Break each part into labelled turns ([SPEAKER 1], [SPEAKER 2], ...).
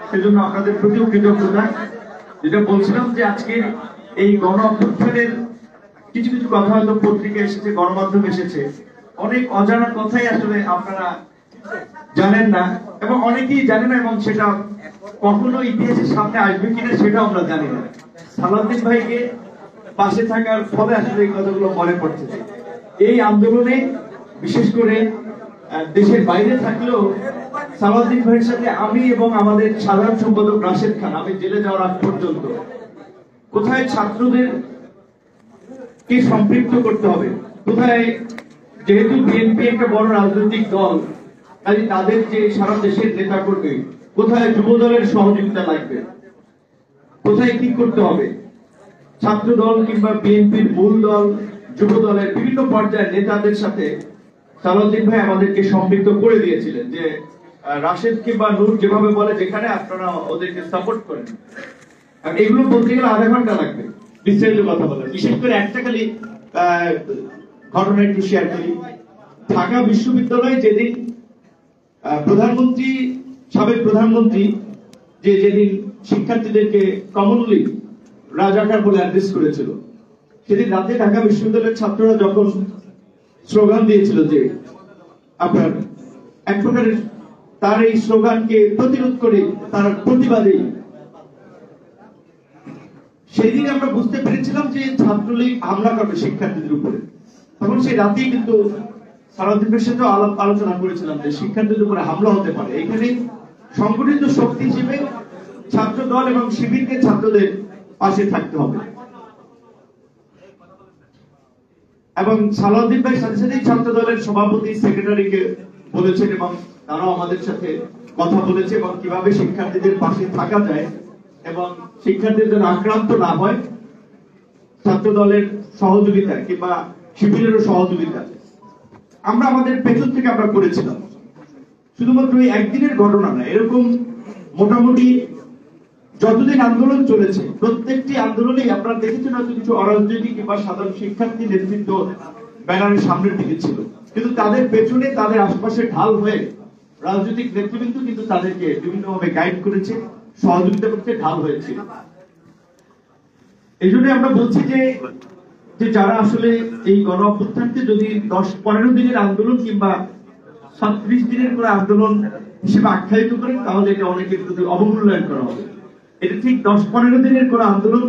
[SPEAKER 1] সেজন্য আপনাদের প্রতিও কৃতজ্ঞতা। যেটা বলছিলাম যে আজকে এই গণ অভ্যুত্থানের কিছু কিছু কথা হয়তো পত্রিকা এসেছে, গণমাধ্যম এসেছে, অনেক অজানা কথাই আসলে আপনারা জানেন না এবং অনেকেই জানে না, এবং সেটা কখনো ইতিহাসের সামনে আসবে কিনা সেটাও আমরা জানি না। সালাউদ্দিন ভাইকে পাশে থাকার ফলে আসলে এই কথাগুলো মনে পড়ছে। এই আন্দোলনে বিশেষ করে দেশের বাইরে থাকলেও সালাউদ্দিন ভাইয়ের সাথে আমি এবং আমাদের সাধারণ সম্পাদক রাশেদ খান, আমি জেলে যাওয়ার আগ পর্যন্ত কোথায় ছাত্রদের কে সম্পৃক্ত করতে হবে, কোথায়, যেহেতু বিএনপি একটা বড় রাজনৈতিক দল, কাজে তাদের যে সারা দেশের নেতা কর্মী, কোথায় যুব দলের সহযোগিতা লাগবে, কোথায় কি করতে হবে, ছাত্র দল কিংবা বিএনপির মূল দল, যুব দলের বিভিন্ন পর্যায়ের নেতাদের সাথে সালাউদ্দিন ভাই আমাদেরকে সম্পৃক্ত করে দিয়েছিলেন যে রাশেদ কিংবা নূর যেভাবে বলে যেখানে আপনারা ওদেরকে সাপোর্ট করেন। এগুলো বলতে গেলে আধা ঘন্টা লাগবে বিস্তারিত কথা বলে। বিশেষ করে একটা খালি ঘটনা একটু শেয়ার করি। ঢাকা বিশ্ববিদ্যালয়ে যেদিন প্রধানমন্ত্রী, সাবেক প্রধানমন্ত্রী যেদিন শিক্ষার্থীদেরকে কমনলি রাজাকার বলে অ্যাড্রেস করেছিল, সেদিন রাতে ঢাকা বিশ্ববিদ্যালয়ের ছাত্ররা যখন স্লোগান দিয়েছিল যে আপনার এক প্রকারের, তার এই স্লোগানকে প্রতিরোধ করে তার প্রতিবাদে, সেই দিন আমরা বুঝতে পেরেছিলাম যে ছাত্রলীগ হামলা করবে শিক্ষার্থীদের উপরে। তখন সেই রাতেই কিন্তু সালাউদ্দিনের সাথে আলোচনা করেছিলাম যে শিক্ষার্থীদের উপরে হামলা হতে পারে। এখানে সংগঠিত শক্তি হিসেবে ছাত্র দল এবং শিবিরকে ছাত্রদের পাশে থাকতে হবে। এবং সালাউদ্দিন ভাই সাথে সাথেই ছাত্র দলের সভাপতি, সেক্রেটারিকে বলেছেন এবং তারাও আমাদের সাথে কথা বলেছে এবং কিভাবে শিক্ষার্থীদের পাশে থাকা যায় এবং শিক্ষার্থীদের যেন আক্রান্ত না হয় ছাত্র দলের সহযোগিতা কিংবা শিবিরেরও সহযোগিতা আমরা আমাদের পেছন থেকে আমরা করেছিলাম। শুধুমাত্র এই একদিনের ঘটনা না, এরকম মোটামুটি যতদিন আন্দোলন চলেছে প্রত্যেকটি আন্দোলনেই আপনারা দেখেছেন হয়তো কিছু অরাজনৈতিক কিংবা সাধারণ শিক্ষার্থী নেতৃত্ব ব্যানারের সামনের দিকে ছিল, কিন্তু তাদের পেছনে, তাদের আশপাশে ঢাল হয়ে রাজনৈতিক নেতৃবৃন্দ কিন্তু তাদেরকে বিভিন্নভাবে গাইড করেছে, সহযোগিতা করতে ঢাল হয়েছে। এই জন্য আমরা বলছি যে যারা আসলে এই গণ অভ্যুত্থানকে যদি 10-15 দিনের আন্দোলন কিংবা 37 দিনের করে আন্দোলন হিসেবে আখ্যায়িত করেন, তাহলে এটা অনেকের প্রতি অবমূল্যায়ন করা হবে। এটা ঠিক 10-15 দিনের করে আন্দোলন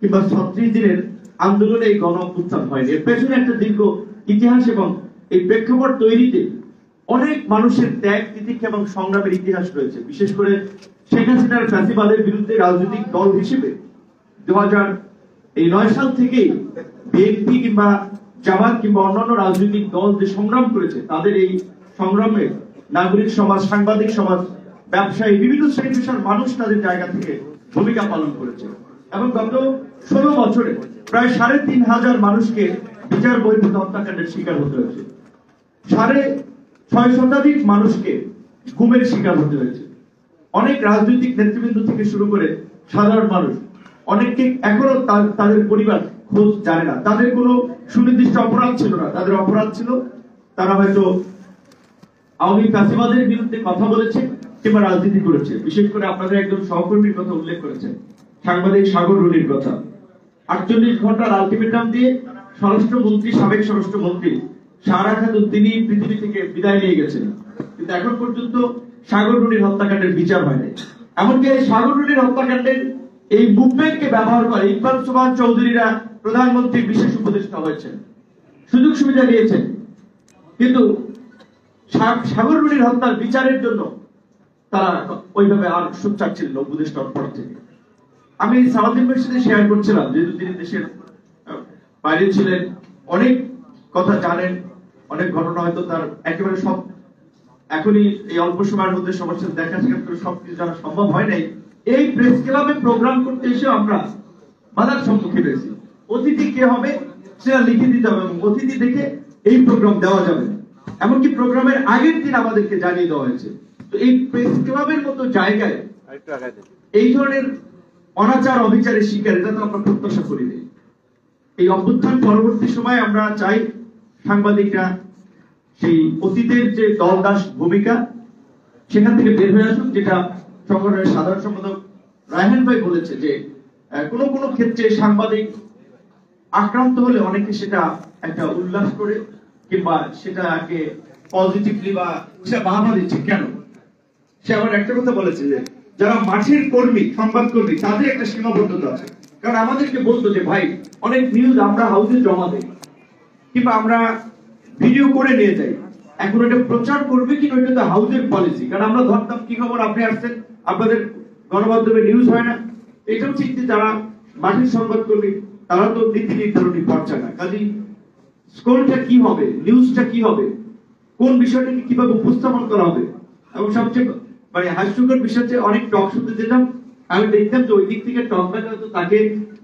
[SPEAKER 1] কিংবা 36 দিনের আন্দোলনে এই গণ অভ্যুত্থান হয়নি। এর পেছনে একটা দীর্ঘ ইতিহাস এবং এই প্রেক্ষাপট তৈরিতে অনেক মানুষের ত্যাগ, তিতিক্ষা এবং সংগ্রামের ইতিহাস রয়েছে। বিশেষ করে শেখ হাসিনার ফ্যাসিবাদের বিরুদ্ধে রাজনৈতিক দল হিসেবে 2009 সাল থেকেই বিএনপি কিংবা জামাত কিংবা অন্যান্য রাজনৈতিক দল যে সংগ্রাম করেছে, তাদের এই সংগ্রামে নাগরিক সমাজ, সাংবাদিক সমাজ, ব্যবসায়ী, বিভিন্ন শ্রেণী পেশার মানুষ তাদের জায়গা থেকে ভূমিকা পালন করেছে এবং গত 16 বছরে প্রায় 3500 মানুষকে বিচার বহির্ভূত হত্যাকাণ্ডের শিকার হতে হয়েছে। 650 শতাধিক মানুষকে গুমের শিকার হতে হয়েছে। অনেক রাজনৈতিক নেতৃবৃন্দ থেকে শুরু করে সাধারণ মানুষ, অনেককে এখনো তাদের পরিবার খোঁজ জানে না। তাদের কোনো সুনির্দিষ্ট অপরাধ ছিল না, তাদের অপরাধ ছিল তারা হয়তো আওয়ামী ফ্যাসিবাদের বিরুদ্ধে কথা বলেছে কিংবা রাজনীতি করেছে। বিশেষ করে আপনাদের একজন সহকর্মীর কথা উল্লেখ করেছেন, সাংবাদিক সাগর রুনির কথা। 48 ঘন্টার আলটিমেটাম দিয়ে স্বরাষ্ট্রমন্ত্রী, সাবেক স্বরাষ্ট্রমন্ত্রী সারা খাতুন তিনি পৃথিবী থেকে বিদায় নিয়ে গেছেন, কিন্তু এখন পর্যন্ত সাগর রুনির হত্যাকাণ্ডের বিচার হয়নি। এমনকি এই সাগর রুনির হত্যাকাণ্ডের এই মুভমেন্টকে ব্যবহার করে ইকবাল সোবহান চৌধুরীরা প্রধানমন্ত্রীর বিশেষ উপদেষ্টা হয়েছেন, সুযোগ সুবিধা দিয়েছেন, কিন্তু সাগর রুনির হত্যার বিচারের জন্য তারা ওইভাবে আর সোচ্চার ছিলেন উপদেষ্টার পর থেকে। আমি সালাউদ্দিন ভাইয়ের সাথে শেয়ার করছিলাম, যেহেতু তিনি দেশের বাইরে ছিলেন, অনেক কথা জানেন, অনেক ঘটনা হয়তো তার একেবারে সব এখনই এই অল্প সময়ের মধ্যে সবার সাথে দেখা সাক্ষাৎ করে সবকিছু জানা সম্ভব হয় নাই। এই প্রেস ক্লাবে প্রোগ্রাম করতে এসে আমরা বাধার সম্মুখীন হয়েছি। অতিথি কে হবে সেটা লিখে দিতে হবে এবং অতিথি দেখে এই প্রোগ্রাম দেওয়া যাবে, এমনকি প্রোগ্রামের আগের দিন আমাদেরকে জানিয়ে দেওয়া হয়েছে। তো এই প্রেস ক্লাবের মতো জায়গায় এই ধরনের অনাচার অবিচারের শিকার, এটা তো আমরা প্রত্যাশা করিনি। এই অভ্যুত্থান পরবর্তী সময়ে আমরা চাই সাংবাদিকরা সেই অতীতের যে দলদাস ভূমিকা সেখান থেকে বের হয়ে আসুক, যেটা সংগঠনের সাধারণ সম্পাদক রায়হান ভাই বলেছে যে কোন কোন ক্ষেত্রে সাংবাদিক আক্রান্ত হলে অনেকে সেটা একটা উল্লাস করে কিংবা সেটাকে পজিটিভলি বা সেটা বাহাবা দিচ্ছে। কেন? সে আবার একটা কথা বলেছে যে যারা মাঠের কর্মী, সংবাদ কর্মী, তাদের একটা সীমাবদ্ধতা আছে। কারণ আমাদেরকে বলতো যে ভাই অনেক নিউজ আমরা হাউসে জমা দেই কিংবা আমরা ভিডিও করে নিয়ে যাই, এখন এটা প্রচার করবে কিনা ওইটা তো হাউসের পলিসি। কারণ আমরা ধরতাম কি খবর আপনি আসছেন, আপনাদের গণমাধ্যমে নিউজ হয় না, এটাও ঠিক যে যারা মাঠের সংবাদ কর্মী তারা তো নীতি নির্ধারণী পর্যায়ে না। কাজেই স্কোরটা কি হবে, নিউজটা কি হবে, কোন বিষয়টাকে কিভাবে উপস্থাপন করা হবে। এবং সবচেয়ে মানে হাস্যকর বিষয় হচ্ছে অনেক টক শুনতে যেতাম, আমি দেখতাম যে ওই দিক থেকে টকটা হয়তো তাকে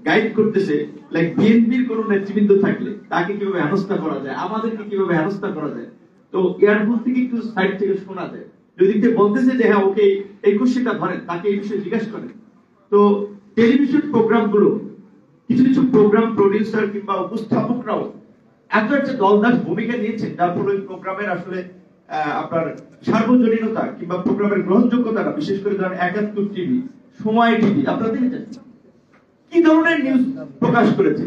[SPEAKER 1] গাইড করতেছে, লাইক বিএনপির কোন নেতৃবৃন্দ থাকলে তাকে কিভাবে হেনস্থা করা যায়, আমাদেরকে কিভাবে হেনস্থা করা যায়। তো এয়ারফোর্স থেকে একটু সাইড থেকে শোনা যায়, যদি বলতেছে যে হ্যাঁ ওকে এই কোশ্চেনটা ধরেন, তাকে এই বিষয়ে জিজ্ঞাসা করেন। তো টেলিভিশন প্রোগ্রাম গুলো কিছু কিছু প্রোগ্রাম প্রডিউসার কিংবা উপস্থাপকরাও এত একটা দলদাস ভূমিকা নিয়েছেন, যার ফলে ওই প্রোগ্রামের আসলে আপনার সার্বজনীনতা কিংবা প্রোগ্রামের গ্রহণযোগ্যতাটা, বিশেষ করে ধরেন ৭১ টিভি, সময় টিভি, আপনারা দেখেছেন কি ধরনের নিউজ প্রকাশ করেছে।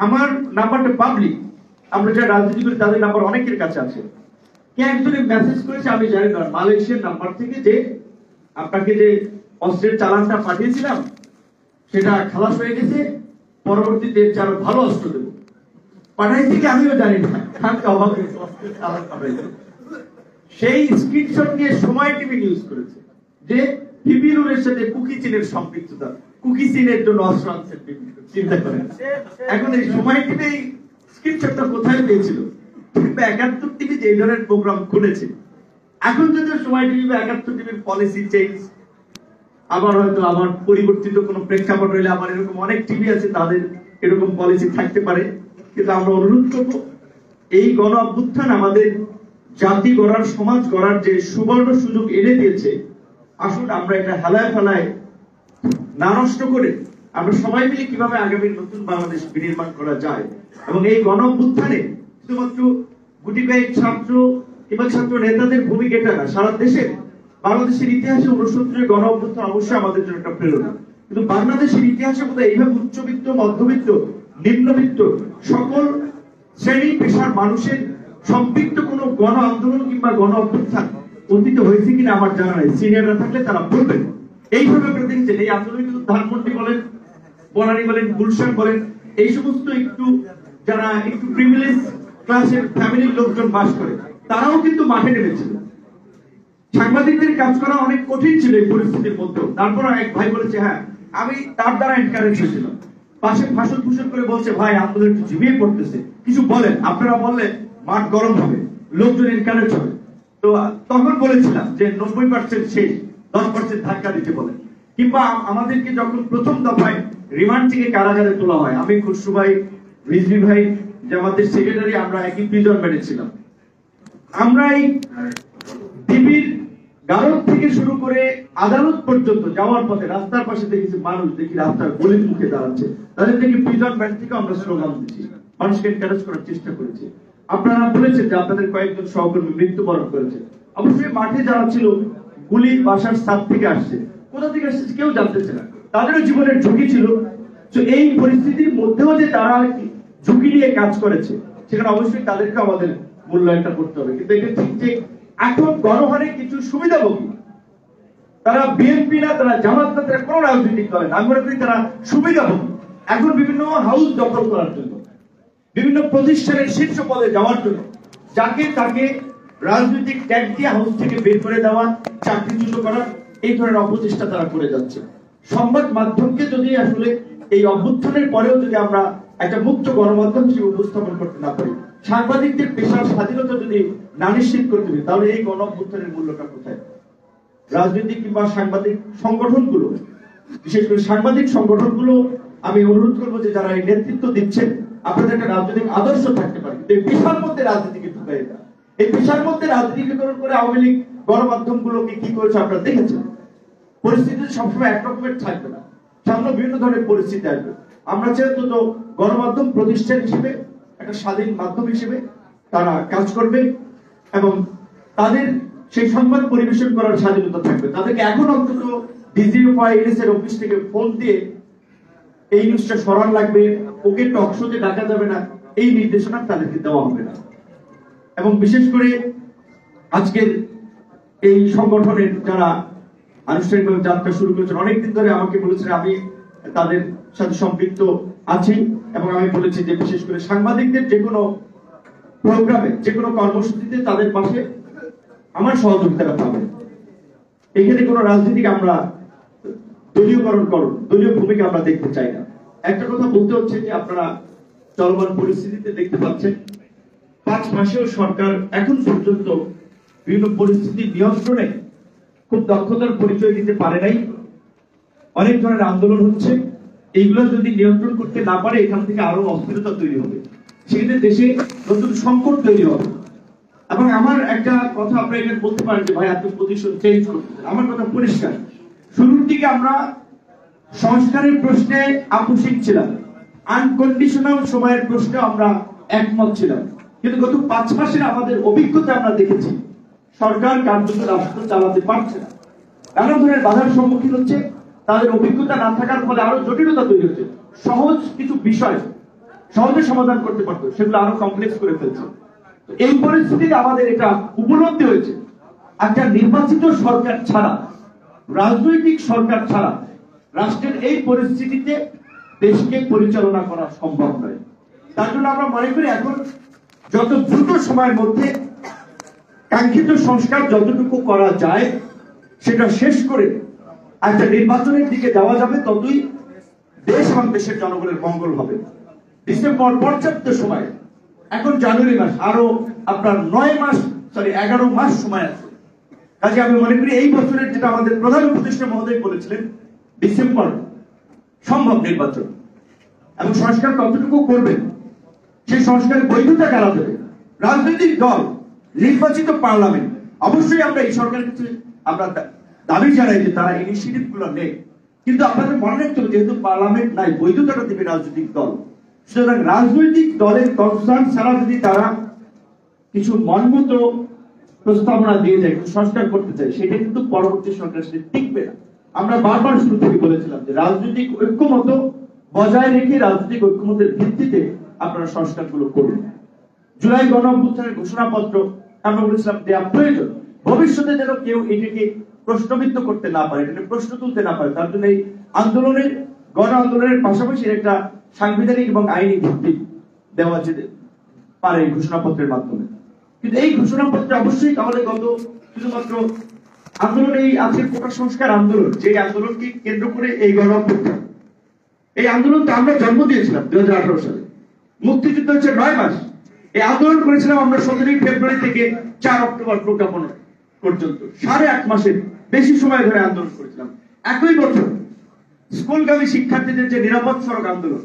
[SPEAKER 1] আমার নাম্বারটা পাবলিক, আমরা যারা রাজনীতি করি তাদের নাম্বার অনেকের কাছে আছে। কে একজনে মেসেজ করেছে আমি জানি না, মালয়েশিয়ার নাম্বার থেকে, যে আপনাকে যে অস্ত্রের চালানটা পাঠিয়েছিলাম সেটা খালাস হয়ে গেছে, পরবর্তীতে আরো ভালো অস্ত্র দেবো। পাঠাইছি কি আমিও জানি না, সেই স্ক্রিনশট নিয়ে সময় টিভি নিউজ করেছে যে বিপিনুরের সাথে কুকি চীনের সম্পৃক্ততা, কুকি চীনের জন্য অস্ত্র আনছেন। চিন্তা করেন এখন এই সময় টিভি স্ক্রিনশটটা কোথায় পেয়েছিল, কিংবা ৭১ টিভি যে ধরনের প্রোগ্রাম খুলেছে। এখন যদি সময় টিভি বা ৭১ টিভির পলিসি চেঞ্জ, আবার হয়তো আবার পরিবর্তিত কোন প্রেক্ষাপট হইলে আবার এরকম অনেক টিভি আছে তাদের এরকম পলিসি থাকতে পারে। কিন্তু আমরা অনুরোধ করব, এই গণ অভ্যুত্থান আমাদের জাতি গড়ার, সমাজ গড়ার যে সুবর্ণ সুযোগ এনে দিয়েছে, আসুন আমরা এটা হেলায় ফেলায় না নষ্ট করে আমরা সবাই মিলে কিভাবে আগামী নতুন বাংলাদেশ বিনির্মাণ করা যায়। এবং এই গণ অভ্যুত্থানে শুধুমাত্র গুটি কয়েক ছাত্র কিংবা ছাত্র নেতাদের ভূমিকাটা না, সারা দেশের বাংলাদেশের ইতিহাসে ৬৯ গণ অভ্যুত্থান অবশ্যই আমাদের জন্য একটা প্রেরণা। কিন্তু বাংলাদেশের ইতিহাসে বোধহয় এইভাবে উচ্চবিত্ত, মধ্যবিত্ত, নিম্নবিত্ত সকল শ্রেণী পেশার মানুষের সম্পৃক্ত কোন গণ আন্দোলন কিংবা গণ অভ্যুত্থান অতীতে হয়েছে কিনা আমার জানা নাই। সিনিয়ররা থাকলে তারা বলবেন। এইভাবে আপনারা দেখছেন এই আন্দোলন কিন্তু ধানমন্ডি বলেন, বনানী বলেন, গুলশান বলেন, এই সমস্ত একটু যারা একটু প্রিভিলেজ ক্লাসের ফ্যামিলির লোকজন বাস করে তারাও কিন্তু মাঠে নেমেছিল। সাংবাদিকদের কাজ করা অনেক কঠিন ছিল এই পরিস্থিতির মধ্যে। তারপর এক ভাই বলেছে হ্যাঁ আমি তার দ্বারা এনকারেজ হয়েছিলাম, পাশে ভাষণ ভূষণ করে বলছে ভাই আন্দোলন একটু ঝিমিয়ে পড়তেছে, কিছু বলেন, আপনারা বললে মাঠ গরম হবে, লোকজন এনকারেজ হবে। তো তখন বলেছিলাম যে ৯০% শেষ, ১০% ধাক্কা দিতে বলেন। কিংবা আমাদেরকে যখন প্রথম দফায় রিমান্ড থেকে কারাগারে তোলা হয়, আমি খুশরু ভাই, রিজভি ভাই, জামাতের সেক্রেটারি, আমরা একই প্রিজন ব্যানে ছিলাম। আমরা এই ডিবির গারদ থেকে শুরু করে আদালত পর্যন্ত যাওয়ার পথে রাস্তার পাশে দেখেছি মানুষ, দেখি রাস্তার গলির মুখে দাঁড়াচ্ছে, তাদের থেকে প্রিজন ব্যান থেকে আমরা স্লোগান দিচ্ছি, মানুষকে এনকারেজ করার চেষ্টা করেছি। আপনারা বলেছেন যে আপনাদের কয়েকজন সহকর্মী মৃত্যুবরণ করেছে। অবশ্যই মাঠে যারা ছিল গুলি বাসার ছাদ থেকে আসছে, কোথা থেকে আসছে কেউ জানতেছে না, তাদেরও জীবনের ঝুঁকি ছিল। তো এই পরিস্থিতির মধ্যেও যে তারা ঝুঁকি নিয়ে কাজ করেছে, সেখানে অবশ্যই তাদেরকে আমাদের মূল্যায়নটা করতে হবে। কিন্তু এটা ঠিক যে এখন গণহারে কিছু সুবিধাভোগী, তারা বিএনপি না, তারা জামাত না, তারা কোন রাজনৈতিক দলে না, আমি মনে করি তারা সুবিধাভোগী। এখন বিভিন্ন হাউস দখল করার জন্য, বিভিন্ন প্রতিষ্ঠানের শীর্ষ পদে যাওয়ার জন্য, যাকে তাকে রাজনৈতিক ট্যাগ দিয়ে হাউস থেকে বের করে দেওয়া, চাকরিচ্যুত করা, এই ধরনের অপচেষ্টা তারা করে যাচ্ছে। সংবাদ মাধ্যমকে যদি আসলে এই অভ্যুত্থানের পরেও যদি আমরা একটা মুক্ত গণমাধ্যম হিসেবে উপস্থাপন করতে না পারি, সাংবাদিকদের পেশার স্বাধীনতা যদি না নিশ্চিত করতে পারি, তাহলে এই গণ অভ্যুত্থানের মূল্যটা কোথায়? রাজনৈতিক কিংবা সাংবাদিক সংগঠনগুলো, বিশেষ করে সাংবাদিক সংগঠনগুলো, আমি অনুরোধ করবো যে যারা এই নেতৃত্ব দিচ্ছেন, আপনাদের একটা রাজনৈতিক আদর্শ থাকতে পারে, কিন্তু এই পেশার মধ্যে রাজনীতিকে ঢুকাই না। এই পেশার মধ্যে রাজনীতিকরণ করে আওয়ামী লীগ গণমাধ্যমগুলোকে কি করেছে আপনারা দেখেছেন। পরিস্থিতি সবসময় একরকমের থাকবে না, সামনে বিভিন্ন ধরনের পরিস্থিতি আসবে। আমরা যেহেতু তো গণমাধ্যম প্রতিষ্ঠান হিসেবে, একটা স্বাধীন মাধ্যম হিসেবে তারা কাজ করবে এবং তাদের সেই সংবাদ পরিবেশন করার স্বাধীনতা থাকবে। তাদেরকে এখন অন্তত ডিজিএফআইএস এর অফিস থেকে ফোন দিয়ে এই নিউজটা সরান লাগবে, ওকে টক শোতে ডাকা যাবে না, এই নির্দেশনা তাদেরকে দেওয়া হবে না। এবং বিশেষ করে আজকের এই সংগঠনের যারা আনুষ্ঠানিকভাবে যাত্রা শুরু করেছেন, অনেকদিন ধরে আমাকে বলেছেন, আমি তাদের সাথে সম্পৃক্ত আছি এবং আমি বলেছি যে বিশেষ করে সাংবাদিকদের যে কোনো প্রোগ্রামে, যে কোনো কর্মসূচিতে তাদের পাশে আমার সহযোগিতাটা পাবে। এখানে কোনো রাজনীতিকে আমরা দলীয় ভূমিকা আমরা দেখতে চাই না। একটা কথা বলতে হচ্ছে যে আপনারা চলমান পরিস্থিতিতে দেখতে পাচ্ছেন 5 মাসেও সরকার এখন পর্যন্ত বিভিন্ন পরিস্থিতি নিয়ন্ত্রণে খুব দক্ষতার পরিচয় দিতে পারে নাই। অনেক ধরনের আন্দোলন হচ্ছে, এইগুলো যদি নিয়ন্ত্রণ করতে না পারে এখান থেকে আরো অস্থিরতা তৈরি হবে, সেক্ষেত্রে দেশে নতুন সংকট তৈরি হবে। এবং আমার একটা কথা আপনারা এখানে বলতে পারেন যে ভাই আপনি পজিশন চেঞ্জ করতে, আমার কথা পরিষ্কার, শুরুর দিকে আমরা সংস্কারের প্রশ্নে আপোষহীন ছিলাম, আনকন্ডিশনাল সময়ের প্রশ্নে আমরা একমত ছিলাম, কিন্তু গত 5 মাসের আমাদের অভিজ্ঞতা আমরা দেখেছি সরকার কার্যত রাষ্ট্র চালাতে পারছে না, নানা ধরনের বাধার সম্মুখীন হচ্ছে, তাদের অভিজ্ঞতা না থাকার ফলে আরো জটিলতা তৈরি হচ্ছে। সহজ কিছু বিষয় সহজে সমাধান করতে পারতো, সেগুলো আরো কমপ্লেক্স করে ফেলছে। এই পরিস্থিতিতে আমাদের এটা উপলব্ধি হয়েছে, একটা নির্বাচিত সরকার ছাড়া, রাজনৈতিক সরকার ছাড়া রাষ্ট্রের এই পরিস্থিতিতে দেশকে পরিচালনা করা সম্ভব নয়। তার জন্য আমরা মনে করি এখন যত দ্রুত সময়ের মধ্যে কাঙ্ক্ষিত সংস্কার যতটুকু করা যায় সেটা শেষ করে একটা নির্বাচনের দিকে যাওয়া যাবে, ততই দেশ এবং দেশের জনগণের মঙ্গল হবে। ডিসেম্বর পর্যাপ্ত সময়, এখন জানুয়ারি মাস, আরো আপনার 11 মাস সময় আছে। কাজে আমি মনে করি এই বছরের যেটা আমাদের প্রধান উপদেষ্টা মহোদয় বলেছিলেন, ডিসেম্বর সম্ভব নির্বাচন, এবং সংস্কার কতটুকু করবেন, সেই সংস্কারের বৈধতা কারা দেবে, রাজনৈতিক দল, নির্বাচিত পার্লামেন্ট। অবশ্যই আমরা এই সরকারের কাছে আমরা দাবি জানাই যে তারা ইনিশিয়েটিভ গুলো নেই, কিন্তু আপনাদের মনে রাখতে হবে যেহেতু পার্লামেন্ট নাই, বৈধতাটা দেবে রাজনৈতিক দল। সুতরাং রাজনৈতিক দলের কনসার্ন ছাড়া যদি তারা কিছু মনমত প্রস্তাবনা দিয়ে যায়, সংস্কার করতে চায়, সেটা কিন্তু পরবর্তী সরকার সাথে টিকবে না। আমরা বারবার শুরু থেকে বলেছিলাম যে রাজনৈতিক ঐক্যমত বজায় রেখে রাজনৈতিক ঐক্যমতের ভিত্তিতে আপনারা সংস্কারগুলো করুন। জুলাই গণঅভ্যুত্থানের ঘোষণাপত্র আমরা বলেছিলাম দেওয়া প্রয়োজন, ভবিষ্যতে যেন কেউ এটাকে প্রশ্নবিদ্ধ করতে না পারে, এটাকে প্রশ্ন তুলতে না পারে, তার জন্য এই আন্দোলনের, গণ আন্দোলনের পাশাপাশি একটা সাংবিধানিক এবং আইনি ভিত্তি দেওয়া যেতে পারে এই ঘোষণাপত্রের মাধ্যমে। কিন্তু এই ঘোষণাপত্রে অবশ্যই তাহলে শুধুমাত্র আন্দোলন, এই আজকের কোটা সংস্কার আন্দোলন, যে আন্দোলনকে কেন্দ্র করে এই গণ অভ্যুত্থান, এই আন্দোলনটা আমরা জন্ম দিয়েছিলাম 2018 সালে, মুক্তিযুদ্ধ হচ্ছে 9 মাস, এই আন্দোলন করেছিলাম আমরা 17 ফেব্রুয়ারি থেকে 4 অক্টোবর প্রজ্ঞাপন পর্যন্ত, 8.5 মাসের বেশি সময় ধরে আন্দোলন করেছিলাম। একই বছর স্কুলগামী শিক্ষার্থীদের যে নিরাপদ সড়ক আন্দোলন,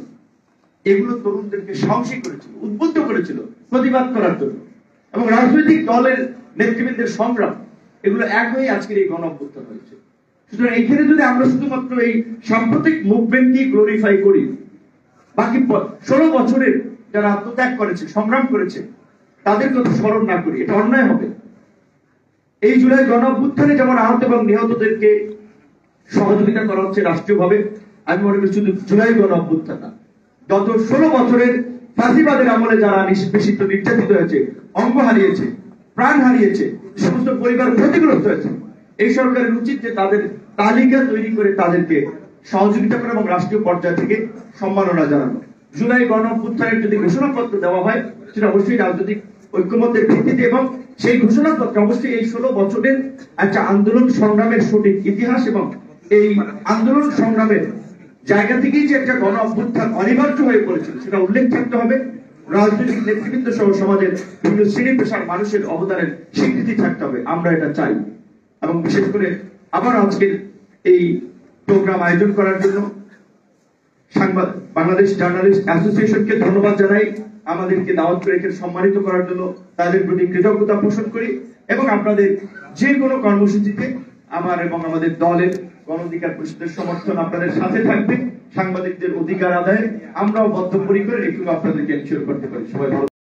[SPEAKER 1] এগুলো তরুণদেরকে সাহসী করেছিল, উদ্বুদ্ধ করেছিল প্রতিবাদ করার জন্য, এবং রাজনৈতিক দলের নেতৃবৃন্দের সংগ্রাম, এগুলো এক হয়ে আজকের এই গণ অভ্যুত্থান হয়েছে। সুতরাং এখানে যদি আমরা শুধুমাত্র এই সাম্প্রতিক মুভমেন্টকে গ্লোরিফাই করি, বাকি 16 বছরের যারা আত্মত্যাগ করেছে, সংগ্রাম করেছে, তাদের কথা স্মরণ না করি, এটা অন্যায় হবে। এই জুলাই গণ অভ্যুত্থানে যেমন আহত এবং নিহতদেরকে সহযোগিতা করা হচ্ছে রাষ্ট্রীয়ভাবে, আমি মনে করি শুধু জুলাই গণ অভ্যুত্থান না, গত 16 বছরের ফাঁসিবাদের আমলে যারা নিষ্পেষিত, নির্যাতিত হয়েছে, অঙ্গ হারিয়েছে, প্রাণ হারিয়েছে, সমস্ত পরিবার ক্ষতিগ্রস্ত হয়েছে, এই সরকারের উচিত যে তাদের তালিকা তৈরি করে তাদেরকে সহযোগিতা করা এবং রাষ্ট্রীয় পর্যায় থেকে সম্মাননা জানানো। জুলাই গণ অভ্যুত্থানের যদি ঘোষণাপত্র দেওয়া হয়, সেটা অবশ্যই রাজনৈতিক ঐক্যমতের ভিত্তিতে, এবং সেই ঘোষণাপত্র অবশ্যই এই 16 বছরের একটা আন্দোলন সংগ্রামের সঠিক ইতিহাস এবং এই আন্দোলন সংগ্রামের জায়গা থেকেই যে একটা গণ অভ্যুত্থান অনিবার্য হয়ে পড়েছিল সেটা উল্লেখ থাকতে হবে। রাজনৈতিক নেতৃবৃন্দ সহ সমাজের বিভিন্ন শ্রেণী পেশার মানুষের অবদানের স্বীকৃতি থাকতে হবে, আমরা এটা চাই। এবং বিশেষ করে আবার আজকের এই প্রোগ্রাম আয়োজন করার জন্য বাংলাদেশ জার্নালিস্ট অ্যাসোসিয়েশনকে ধন্যবাদ জানাই, আমাদেরকে দাওয়াত করে এখানে সম্মানিত করার জন্য তাদের প্রতি কৃতজ্ঞতা পোষণ করি। এবং আপনাদের যে কোনো কর্মসূচিতে আমার এবং আমাদের দলের গণ অধিকার পরিষদের সমর্থন আপনাদের সাথে থাকবে। সাংবাদিকদের অধিকার আদায়ে আমরাও বদ্ধপরিকর, একটু আপনাদেরকে এনশিওর করতে পারি। সবাই ভালো